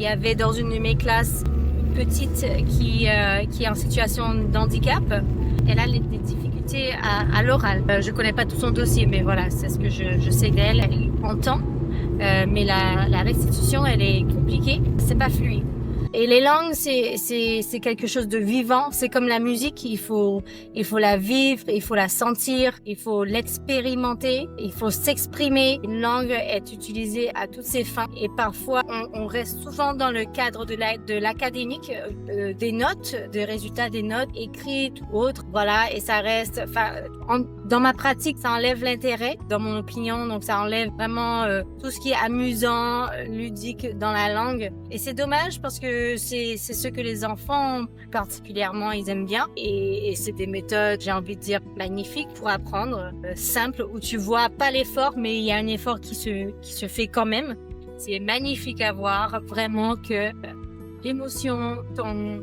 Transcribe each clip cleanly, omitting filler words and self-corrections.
Il y avait dans une de mes classes une petite qui est en situation de handicap. Elle a des difficultés à l'oral. Je connais pas tout son dossier, mais voilà, c'est ce que je sais d'elle. Elle entend, mais la restitution, elle est compliquée. C'est pas fluide. Et les langues, c'est quelque chose de vivant. C'est comme la musique. Il faut la vivre, il faut la sentir, il faut l'expérimenter, il faut s'exprimer. Une langue est utilisée à toutes ses fins. Et parfois, on reste souvent dans le cadre de l'académique, des notes, des résultats des notes écrites ou autres. Voilà. Et ça reste, dans ma pratique, ça enlève l'intérêt, dans mon opinion. Donc, ça enlève vraiment tout ce qui est amusant, ludique dans la langue. Et c'est dommage parce que c'est ce que les enfants, particulièrement, ils aiment bien. Et c'est des méthodes, j'ai envie de dire, magnifiques pour apprendre, simples, où tu vois pas l'effort, mais il y a un effort qui se fait quand même. C'est magnifique à voir, vraiment que l'émotion, ton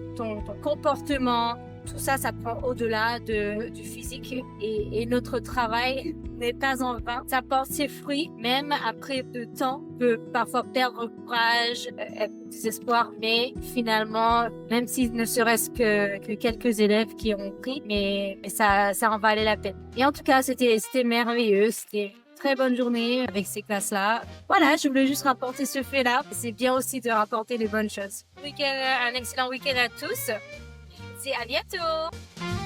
comportement, tout ça, ça prend au-delà du physique. Et notre travail n'est pas en vain. Ça porte ses fruits, même après de temps. On peut parfois perdre courage, être désespoir, mais finalement, même s'il ne serait-ce que quelques élèves qui ont pris, mais ça en valait la peine. Et en tout cas, c'était merveilleux. C'était une très bonne journée avec ces classes-là. Voilà, je voulais juste rapporter ce fait-là. C'est bien aussi de rapporter les bonnes choses. Un excellent week-end à tous. À bientôt!